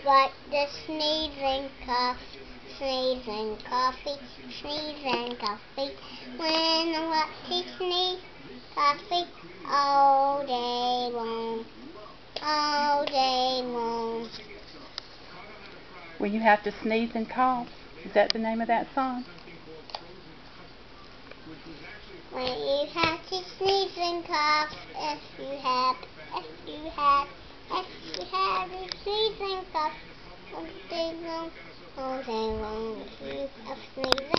like the sneezing cough, sneezing coffee, sneezing coffee. When I want to sneeze coffee all day long, all day long. When you have to sneeze and cough, is that the name of that song? When you have to sneeze and cough, if you have a sneeze and cough all day long, if you have sneezing.